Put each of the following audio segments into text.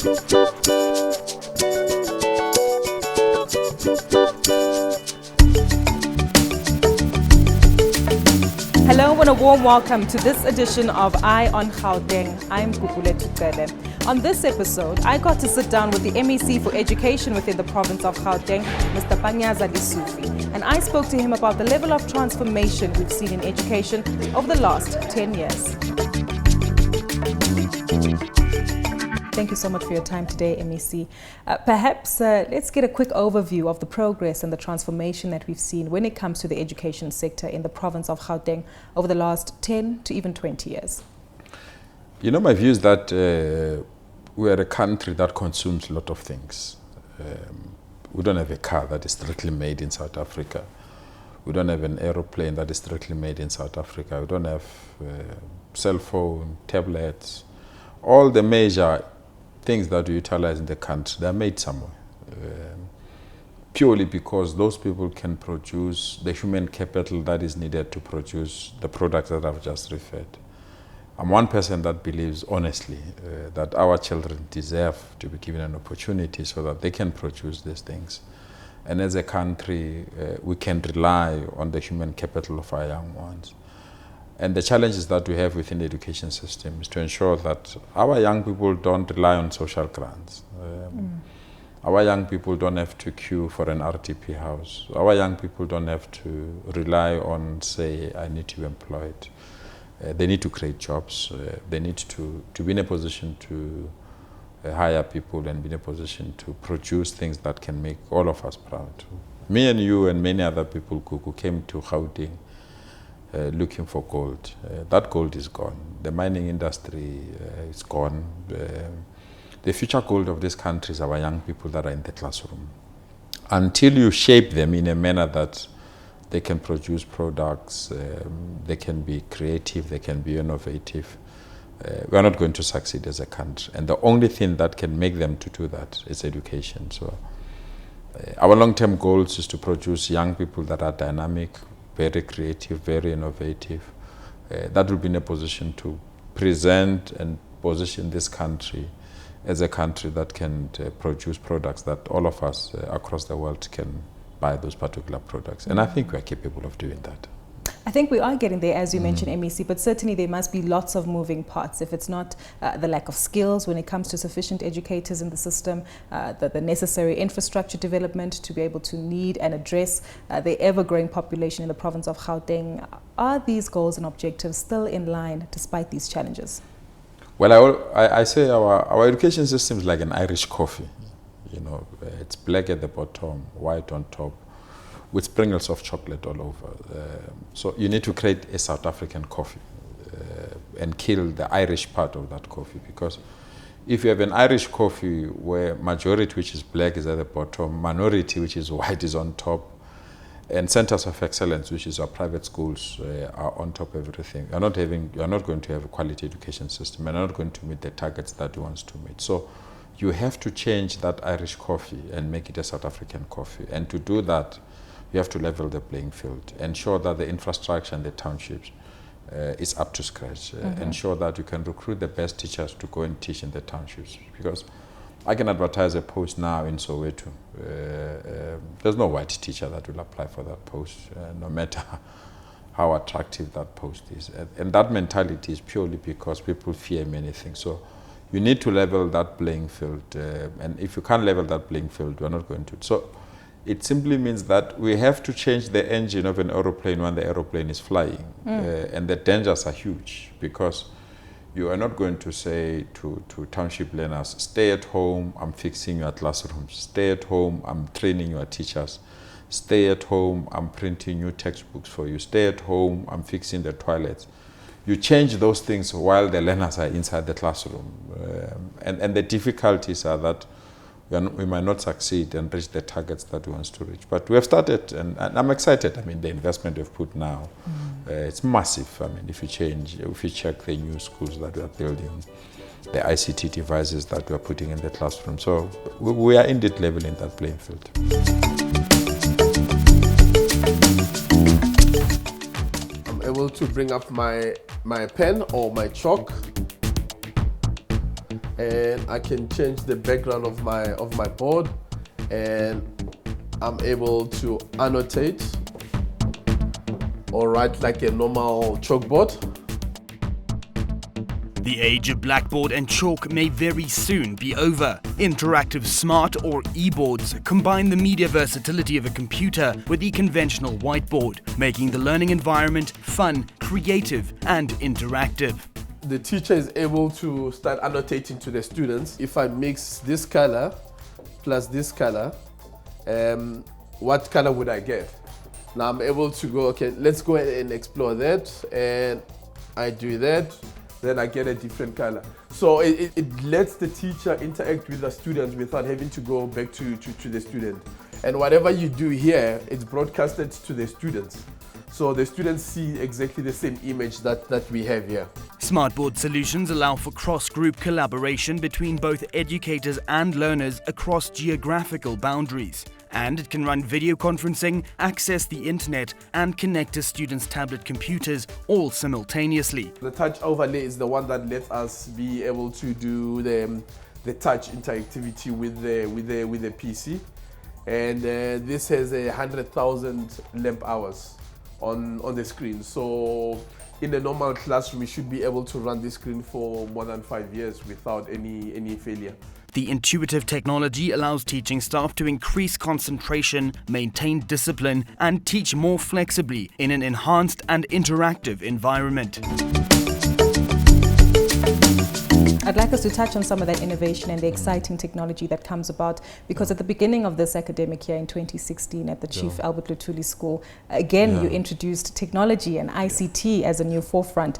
Hello and a warm welcome to this edition of Eye on Gauteng. I'm Kukule Tukele. On this episode, I got to sit down with the MEC for Education within the province of Gauteng, Mr. Panyaza Lesufi, and I spoke to him about the level of transformation we've seen in education over the last 10 years. Thank you so much for your time today, MEC. Perhaps let's get a quick overview of the progress and the transformation that we've seen when it comes to the education sector in the province of Gauteng over the last 10 to even 20 years. You know, my view is that we are a country that consumes a lot of things. We don't have a car that is strictly made in South Africa. We don't have an aeroplane that is strictly made in South Africa. We don't have cell phone, tablets. All the major things that we utilize in the country, they're made somewhere. Purely because those people can produce the human capital that is needed to produce the products that I've just referred. I'm one person that believes honestly that our children deserve to be given an opportunity so that they can produce these things. And as a country, we can rely on the human capital of our young ones. And the challenges that we have within the education system is to ensure that our young people don't rely on social grants. Our young people don't have to queue for an RTP house. Our young people don't have to rely on, say, I need to be employed. They need to create jobs. They need to be in a position to hire people and be in a position to produce things that can make all of us proud. Me and you and many other people who came to Gauteng looking for gold. That gold is gone. The mining industry is gone. The future gold of this country is our young people that are in the classroom. Until you shape them in a manner that they can produce products, they can be creative, they can be innovative, we are not going to succeed as a country. And the only thing that can make them to do that is education. So our long-term goals is to produce young people that are dynamic, very creative, very innovative, that will be in a position to present and position this country as a country that can produce products that all of us across the world can buy those particular products. And I think we are capable of doing that. I think we are getting there, as you mentioned, MEC, but certainly there must be lots of moving parts. If it's not the lack of skills when it comes to sufficient educators in the system, the necessary infrastructure development to be able to need and address the ever-growing population in the province of Gauteng, are these goals and objectives still in line despite these challenges? Well, I say our education system is like an Irish coffee. You know, it's black at the bottom, white on top, with sprinkles of chocolate all over. So you need to create a South African coffee and kill the Irish part of that coffee, because if you have an Irish coffee where majority, which is black, is at the bottom, minority, which is white, is on top, and centers of excellence, which is our private schools, are on top of everything, you're not going to have a quality education system. You're not going to meet the targets that you want to meet. So you have to change that Irish coffee and make it a South African coffee. And to do that, you have to level the playing field, ensure that the infrastructure and the townships is up to scratch, ensure that you can recruit the best teachers to go and teach in the townships. Because I can advertise a post now in Soweto. There's no white teacher that will apply for that post, no matter how attractive that post is. And that mentality is purely because people fear many things. So you need to level that playing field. And if you can't level that playing field, we're not going to. So it simply means that we have to change the engine of an aeroplane when the aeroplane is flying. And the dangers are huge, because you are not going to say to township learners, stay at home, I'm fixing your classrooms. Stay at home, I'm training your teachers. Stay at home, I'm printing new textbooks for you. Stay at home, I'm fixing the toilets. You change those things while the learners are inside the classroom. And the difficulties are that we might not succeed and reach the targets that we want to reach. But we have started, and I'm excited. I mean, the investment we've put now, it's massive. I mean, if you check the new schools that we are building, the ICT devices that we are putting in the classroom. So we are indeed leveling that playing field. I'm able to bring up my pen or my chalk. and I can change the background of my board, and I'm able to annotate or write like a normal chalkboard. The age of blackboard and chalk may very soon be over. Interactive smart or e-boards combine the media versatility of a computer with the conventional whiteboard, making the learning environment fun, creative, and interactive. The teacher is able to start annotating to the students. If I mix this color plus this color, what color would I get? Now I'm able to go, okay, let's go ahead and explore that, and I do that, then I get a different color. So it lets the teacher interact with the students without having to go back to the student. And whatever you do here, it's broadcasted to the students. So the students see exactly the same image that we have here. Smartboard solutions allow for cross-group collaboration between both educators and learners across geographical boundaries. And it can run video conferencing, access the internet, and connect to students' tablet computers all simultaneously. The touch overlay is the one that lets us be able to do the touch interactivity with the PC. And this has 100,000 lamp hours on the screen. So in a normal classroom, we should be able to run this screen for more than 5 years without any failure. The intuitive technology allows teaching staff to increase concentration, maintain discipline, and teach more flexibly in an enhanced and interactive environment. I'd like us to touch on some of that innovation and the exciting technology that comes about, because at the beginning of this academic year in 2016 at the Chief Albert Luthuli School, again you introduced technology and ICT as a new forefront.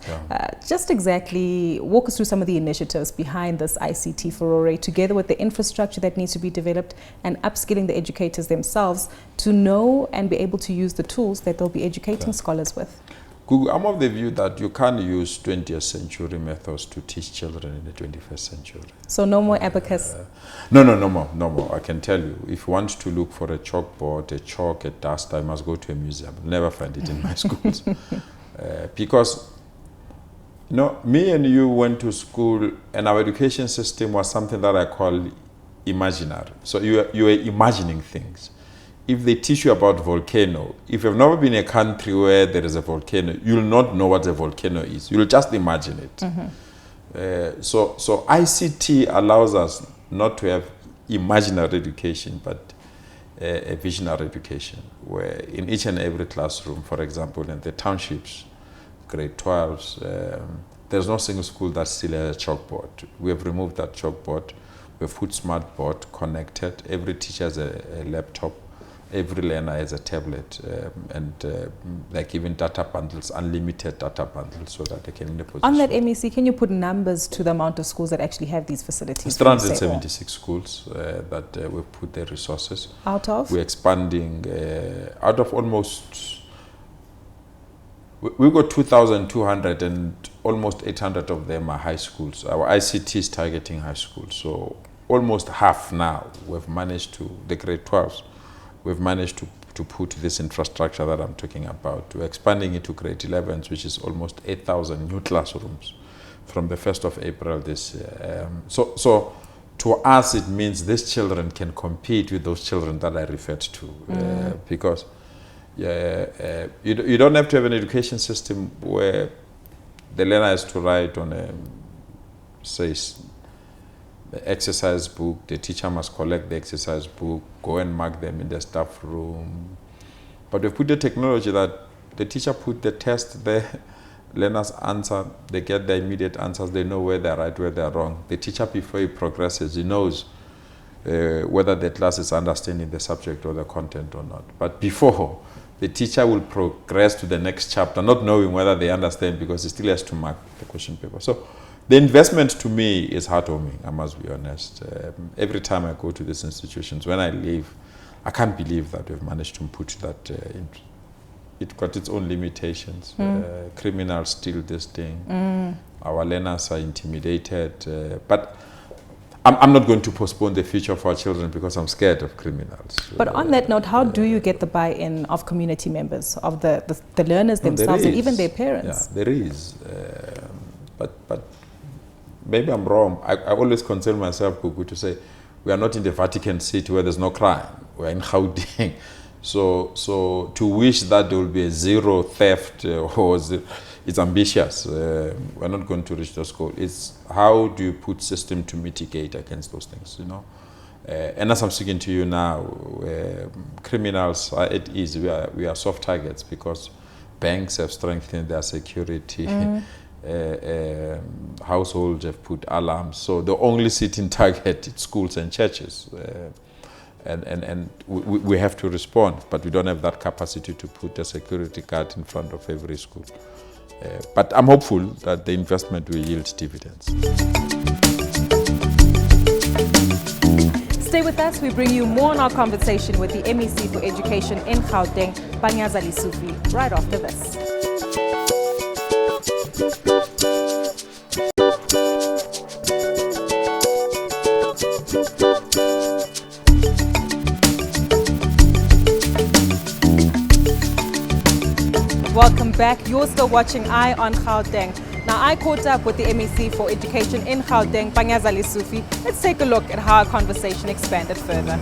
Just exactly walk us through some of the initiatives behind this ICT furore, together with the infrastructure that needs to be developed and upskilling the educators themselves to know and be able to use the tools that they'll be educating scholars with. I'm of the view that you can't use 20th century methods to teach children in the 21st century. So no more abacus? No more. I can tell you, if you want to look for a chalkboard, a chalk, a duster, I must go to a museum. You'll never find it in my schools. Because, you know, me and you went to school and our education system was something that I call imaginary. So you were imagining things. If they teach you about volcano, if you've never been in a country where there is a volcano, you'll not know what a volcano is. You'll just imagine it. So ICT allows us not to have imaginary education, but a visionary education, where in each and every classroom, for example, in the townships, grade 12s, there's no single school that still has a chalkboard. We have removed that chalkboard. We've put smart board connected. Every teacher has a laptop. Every learner has a tablet, and they're given data bundles, unlimited data bundles, so that they can in the position. On that MEC, can you put numbers to the amount of schools that actually have these facilities? It's 376 schools that we've put their resources. Out of? We're expanding, out of almost, we've got 2,200 and almost 800 of them are high schools. Our ICT is targeting high schools, so almost half now we've managed to, the grade 12s, we've managed to put this infrastructure that I'm talking about. We're expanding it to grade 11s, which is almost 8,000 new classrooms from the 1st of April this year. So to us, it means these children can compete with those children that I referred to. Because you don't have to have an education system where the learner has to write on a, the exercise book, the teacher must collect the exercise book, go and mark them in the staff room. But we put the technology that the teacher put the test there, learners answer, they get the immediate answers, they know where they're right, where they're wrong. The teacher, before he progresses, he knows whether the class is understanding the subject or the content or not. But before, the teacher will progress to the next chapter, not knowing whether they understand, because he still has to mark the question paper. So the investment to me is heartwarming, I must be honest. Every time I go to these institutions, when I leave, I can't believe that we've managed to put that in. It's got its own limitations. Criminals steal this thing. Our learners are intimidated. But I'm not going to postpone the future of our children because I'm scared of criminals. But on that note, how do you get the buy-in of community members, of the learners themselves, and even their parents? Yeah, there is. But maybe I'm wrong. I always consider myself, Kuku, to say we are not in the Vatican City where there's no crime. We're in Gauteng. So to wish that there will be a zero theft it's ambitious. We're not going to reach those goals. It's how do you put system to mitigate against those things, you know? And as I'm speaking to you now, criminals are at ease. We are soft targets because banks have strengthened their security. Households have put alarms. So the only sitting target is schools and churches. And we have to respond, but we don't have that capacity to put a security guard in front of every school. But I'm hopeful that the investment will yield dividends. Stay with us. We bring you more on our conversation with the MEC for Education in Gauteng, Panyaza Lesufi, right after this. Welcome back. You're still watching Eye on Gauteng. Now, I caught up with the MEC for Education in Gauteng, Panyaza Lesufi. Let's take a look at how our conversation expanded further.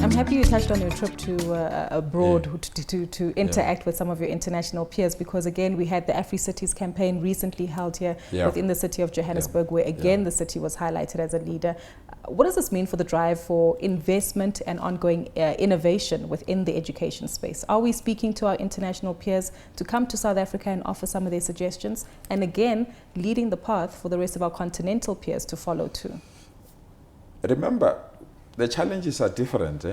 I'm happy you touched on your trip to abroad to interact with some of your international peers, because again we had the AfriCities campaign recently held here within the city of Johannesburg, where again the city was highlighted as a leader. What does this mean for the drive for investment and ongoing innovation within the education space? Are we speaking to our international peers to come to South Africa and offer some of their suggestions, and again leading the path for the rest of our continental peers to follow too? Remember, the challenges are different.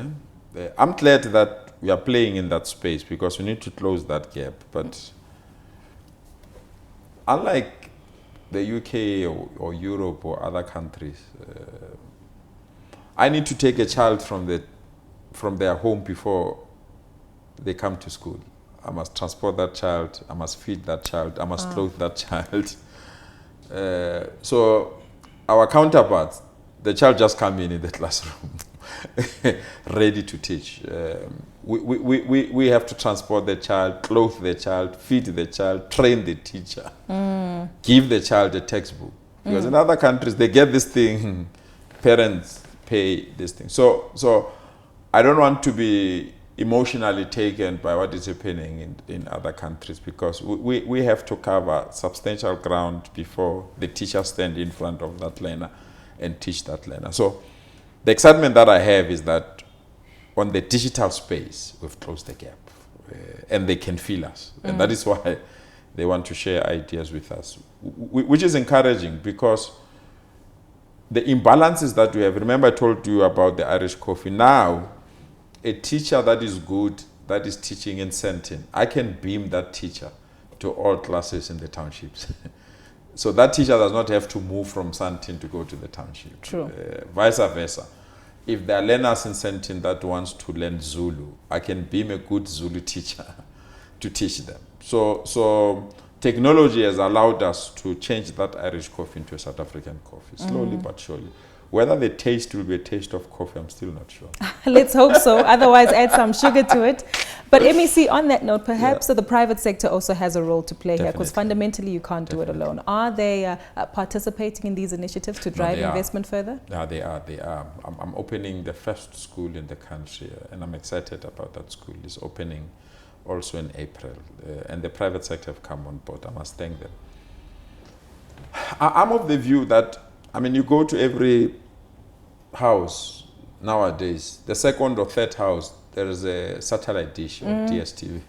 I'm glad that we are playing in that space because we need to close that gap. But unlike the UK or Europe or other countries, I need to take a child from their home before they come to school. I must transport that child, I must feed that child, I must clothe that child. So our counterparts, the child just come in the classroom, ready to teach. We have to transport the child, clothe the child, feed the child, train the teacher, give the child a textbook. Because in other countries, they get this thing, parents pay this thing. So I don't want to be emotionally taken by what is happening in other countries, because we have to cover substantial ground before the teacher stand in front of that learner and teach that learner. So the excitement that I have is that on the digital space, we've closed the gap and they can feel us. And that is why they want to share ideas with us, which is encouraging, because the imbalances that we have, remember I told you about the Irish coffee. Now, a teacher that is good, that is teaching in Sentin, I can beam that teacher to all classes in the townships. So that teacher does not have to move from Sentin to go to the township. True. Vice versa. If there are learners in Sentin that wants to learn Zulu, I can beam a good Zulu teacher to teach them. So technology has allowed us to change that Irish coffee into a South African coffee, slowly but surely. Whether the taste will be a taste of coffee, I'm still not sure. Let's hope so. Otherwise, add some sugar to it. But MEC, on that note, perhaps the private sector also has a role to play here, because fundamentally you can't do it alone. Are they participating in these initiatives to drive investment further? Yeah, they are. I'm opening the first school in the country, and I'm excited about that school. It's opening also in April, and the private sector have come on board. I must thank them. I'm of the view that, I mean, you go to every house nowadays, the second or third house, there is a satellite dish or DSTV.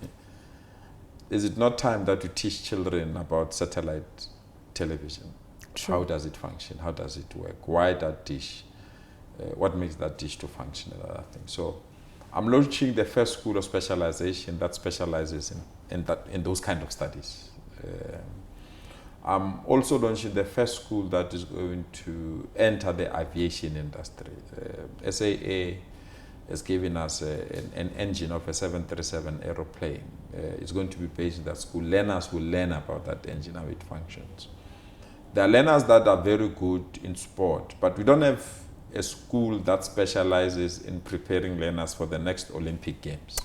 Is it not time that you teach children about satellite television? True. How does it function? How does it work? Why that dish? What makes that dish to function and other things? So I'm launching the first school of specialization that specializes in those kind of studies. I'm also launching the first school that is going to enter the aviation industry. SAA has given us an engine of a 737 aeroplane. It's going to be based in that school. Learners will learn about that engine, how it functions. There are learners that are very good in sport, but we don't have a school that specializes in preparing learners for the next Olympic Games.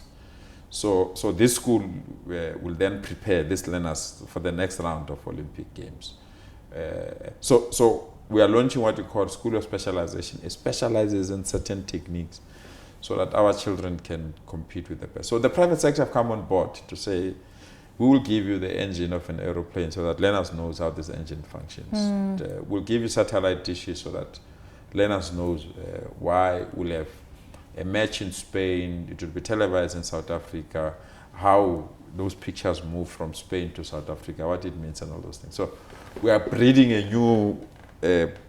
So this school will then prepare these learners for the next round of Olympic Games. So we are launching what we call School of Specialization. It specializes in certain techniques so that our children can compete with the best. So the private sector have come on board to say, we will give you the engine of an aeroplane so that learners knows how this engine functions. We'll give you satellite dishes so that learners knows why we'll have a match in Spain, it will be televised in South Africa, how those pictures move from Spain to South Africa, what it means and all those things. So we are breeding a new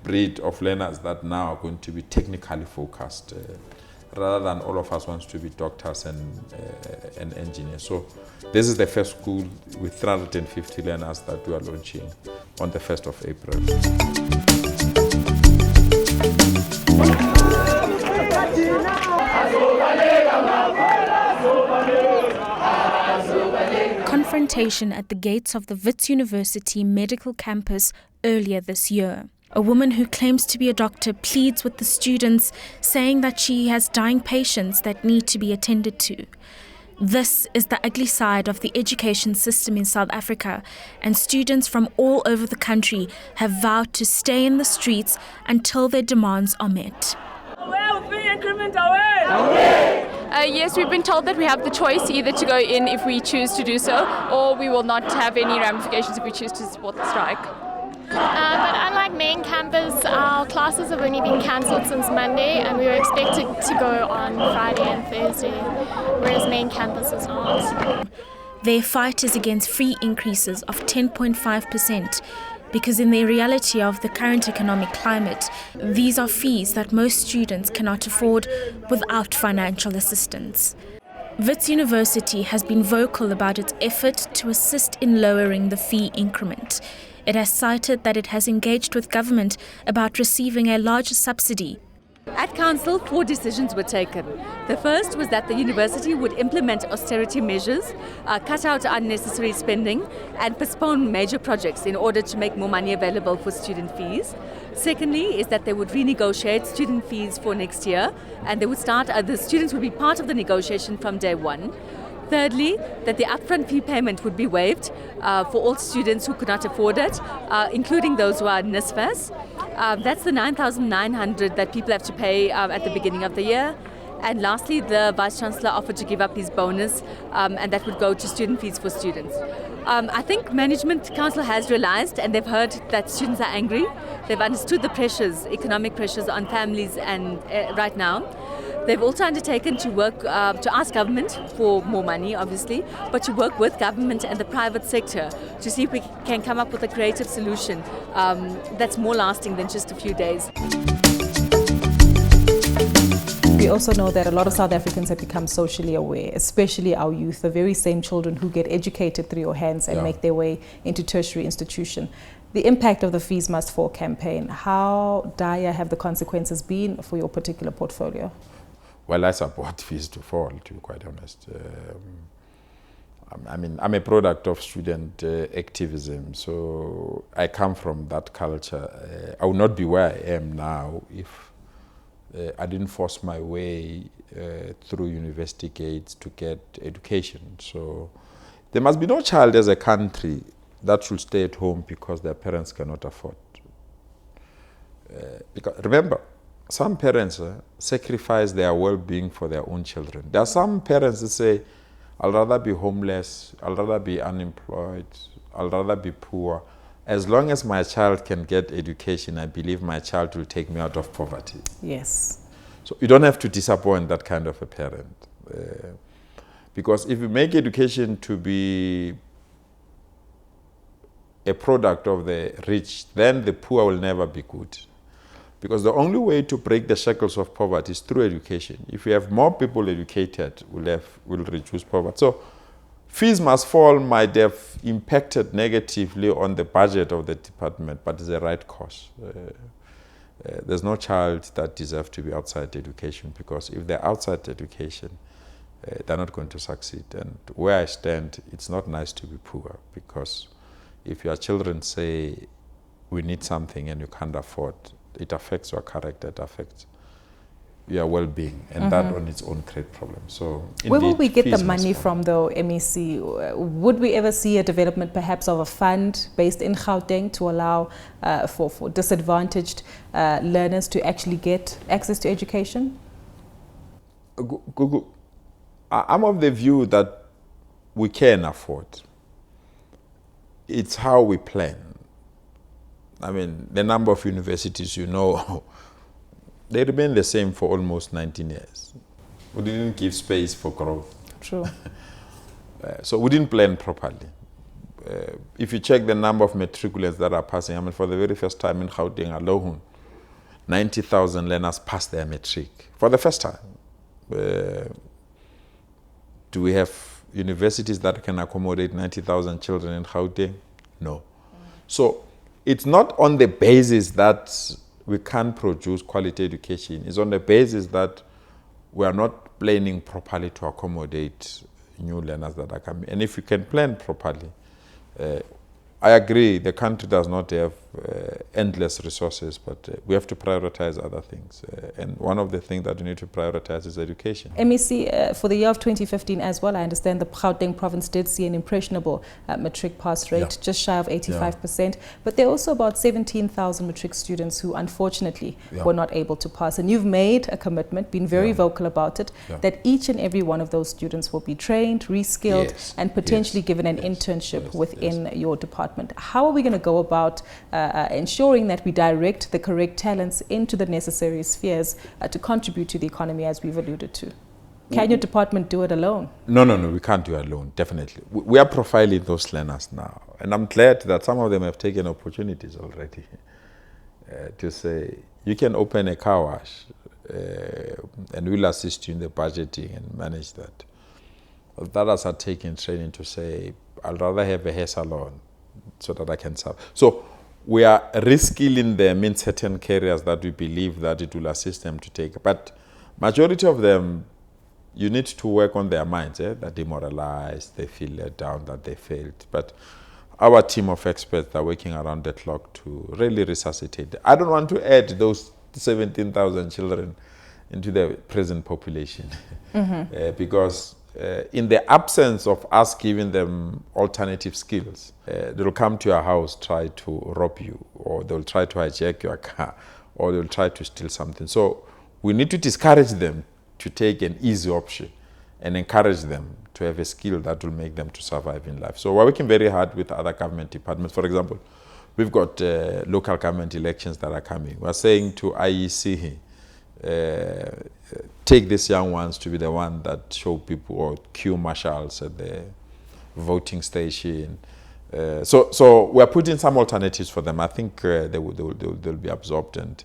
breed of learners that now are going to be technically focused rather than all of us wants to be doctors and engineers. So this is the first school with 350 learners that we are launching on the 1st of April. Confrontation at the gates of the Wits University medical campus earlier this year. A woman who claims to be a doctor pleads with the students, saying that she has dying patients that need to be attended to. This is the ugly side of the education system in South Africa, and students from all over the country have vowed to stay in the streets until their demands are met. Yes, we've been told that we have the choice either to go in if we choose to do so, or we will not have any ramifications if we choose to support the strike. But unlike main campus, our classes have only been cancelled since Monday, and we were expected to go on Friday and Thursday, whereas main campus is not. Their fight is against fee increases of 10.5%. Because in the reality of the current economic climate, these are fees that most students cannot afford without financial assistance. Wits University has been vocal about its effort to assist in lowering the fee increment. It has cited that it has engaged with government about receiving a larger subsidy. At Council, 4 decisions were taken. The first was that the university would implement austerity measures, cut out unnecessary spending, and postpone major projects in order to make more money available for student fees. Secondly, is that they would renegotiate student fees for next year, and they would the students would be part of the negotiation from day one. Thirdly, that the upfront fee payment would be waived for all students who could not afford it, including those who are NSFAS. That's the 9,900 that people have to pay at the beginning of the year. And lastly, the Vice-Chancellor offered to give up his bonus, and that would go to student fees for students. I think Management Council has realised, and they've heard that students are angry. They've understood the pressures, economic pressures on families and right now. They've also undertaken to work, to ask government for more money, obviously, but to work with government and the private sector to see if we can come up with a creative solution that's more lasting than just a few days. We also know that a lot of South Africans have become socially aware, especially our youth, the very same children who get educated through your hands and make their way into tertiary institution. The impact of the Fees Must Fall campaign, how dire have the consequences been for your particular portfolio? Well, I support fees to fall, to be quite honest. I mean, I'm a product of student activism, so I come from that culture. I would not be where I am now if I didn't force my way through university gates to get education. So there must be no child as a country that should stay at home because their parents cannot afford. Because remember, some parents sacrifice their well-being for their own children. There are some parents that say, I'll rather be homeless, I'll rather be unemployed, I'll rather be poor. As long as my child can get education, I believe my child will take me out of poverty. Yes. So you don't have to disappoint that kind of a parent. Because if you make education to be a product of the rich, then the poor will never be good. Because the only way to break the shackles of poverty is through education. If we have more people educated, we'll reduce poverty. So Fees Must Fall might have impacted negatively on the budget of the department, but it's the right cause. There's no child that deserves to be outside education, because if they're outside education, they're not going to succeed. And where I stand, it's not nice to be poor, because if your children say, we need something and you can't afford, it affects your character, it affects your well-being, and that on its own create problems. So where will indeed, we get the fees money must from, though, MEC? Would we ever see a development perhaps of a fund based in Gauteng to allow for disadvantaged learners to actually get access to education? I'm of the view that we can afford. It's how we plan. I mean, the number of universities, you know, they remain the same for almost 19 years. We didn't give space for growth. True. So we didn't plan properly. If you check the number of matriculants that are passing, I mean, for the very first time in Gauteng alone, 90,000 learners passed their matric for the first time. Do we have universities that can accommodate 90,000 children in Gauteng? No. So it's not on the basis that we can't produce quality education. It's on the basis that we are not planning properly to accommodate new learners that are coming. And if we can plan properly, I agree the country does not have endless resources, but we have to prioritize other things. And one of the things that we need to prioritize is education. MEC, for the year of 2015 as well, I understand the Gauteng province did see an impressionable matric pass rate, just shy of 85%. But there are also about 17,000 matric students who unfortunately were not able to pass. And you've made a commitment, been very vocal about it, that each and every one of those students will be trained, reskilled, and potentially given an internship within your department. How are we going to go about ensuring that we direct the correct talents into the necessary spheres to contribute to the economy, as we've alluded to? Can your department do it alone? No, we can't do it alone, definitely. We are profiling those learners now. And I'm glad that some of them have taken opportunities already to say, you can open a car wash and we'll assist you in the budgeting and manage that. Others are taking training to say, I'd rather have a hair salon so that I can serve. So we are reskilling them in certain careers that we believe that it will assist them to take. But majority of them, you need to work on their minds. They're demoralized, they feel let down that they failed. But our team of experts are working around the clock to really resuscitate. I don't want to add those 17,000 children into the present population because in the absence of us giving them alternative skills, they'll come to your house, try to rob you, or they'll try to hijack your car, or they'll try to steal something. So we need to discourage them to take an easy option and encourage them to have a skill that will make them to survive in life. So we're working very hard with other government departments. For example, we've got local government elections that are coming. We're saying to IEC, take these young ones to be the one that show people, or queue marshals at the voting station. So we're putting some alternatives for them. I think they'll be absorbed, and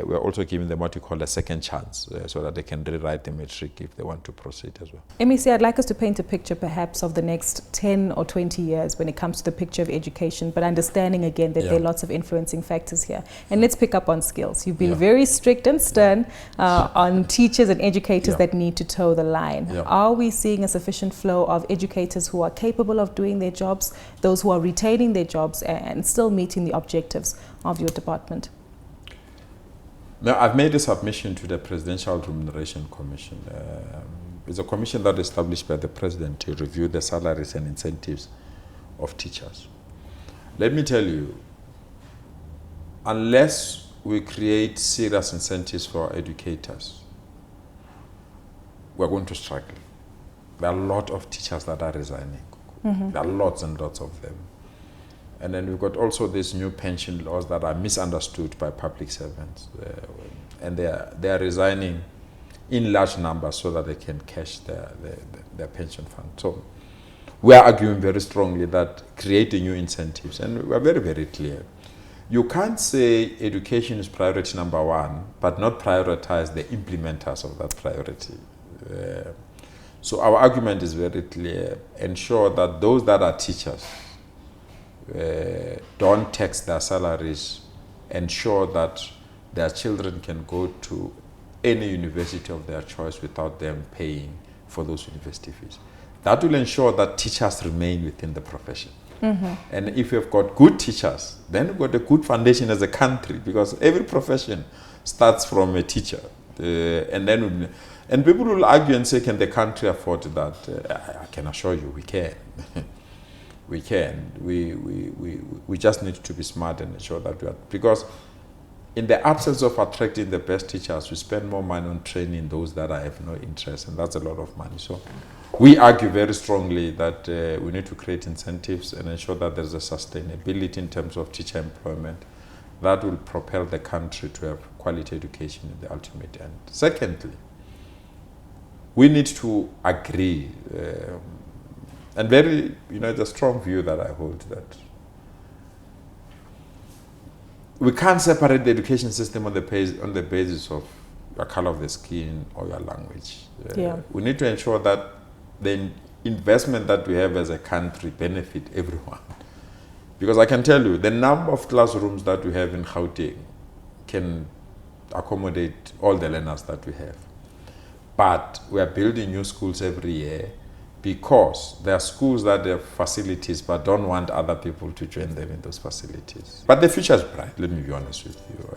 we're also giving them what we call a second chance so that they can rewrite the matric if they want to proceed as well. MEC, I'd like us to paint a picture perhaps of the next 10 or 20 years when it comes to the picture of education, but understanding again that there are lots of influencing factors here. And let's pick up on skills. You've been very strict and stern on teachers and educators that need to toe the line. Are we seeing a sufficient flow of educators who are capable of doing their jobs, those who are retaining their jobs and still meeting the objectives of your department? Now, I've made a submission to the Presidential Remuneration Commission. It's a commission that is established by the President to review the salaries and incentives of teachers. Let me tell you, unless we create serious incentives for educators, we're going to struggle. There are a lot of teachers that are resigning. There are lots and lots of them. And then we've got also these new pension laws that are misunderstood by public servants. And they are resigning in large numbers so that they can cash their pension fund. So we are arguing very strongly that creating new incentives, and we are very, very clear. You can't say education is priority number one, but not prioritize the implementers of that priority. So our argument is very clear. Ensure that those that are teachers don't tax their salaries, ensure that their children can go to any university of their choice without them paying for those university fees. That will ensure that teachers remain within the profession. And if you've got good teachers, then you've got a good foundation as a country, because every profession starts from a teacher. And people will argue and say, can the country afford that? I can assure you we can. We can. We just need to be smart and ensure that we are, because in the absence of attracting the best teachers, we spend more money on training those that have no interest, and that's a lot of money. So we argue very strongly that we need to create incentives and ensure that there's a sustainability in terms of teacher employment that will propel the country to have quality education in the ultimate end. Secondly, we need to agree, and very, it's a strong view that I hold, that we can't separate the education system on the basis of your color of the skin or your language. We need to ensure that the investment that we have as a country benefit everyone. Because I can tell you, the number of classrooms that we have in Gauteng can accommodate all the learners that we have. But we are building new schools every year because there are schools that have facilities but don't want other people to join them in those facilities. But the future is bright, let me be honest with you.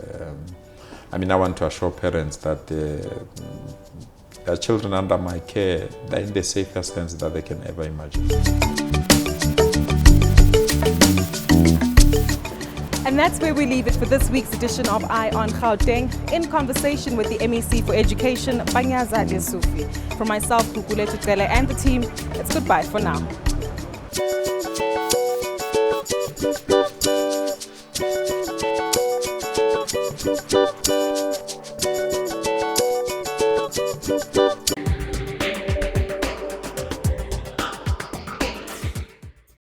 I want to assure parents that their children under my care, they're in the safest hands that they can ever imagine. And that's where we leave it for this week's edition of Eye on Gauteng, in conversation with the MEC for Education, Panyaza Lesufi. From myself, Kukule Tutele, and the team, it's goodbye for now.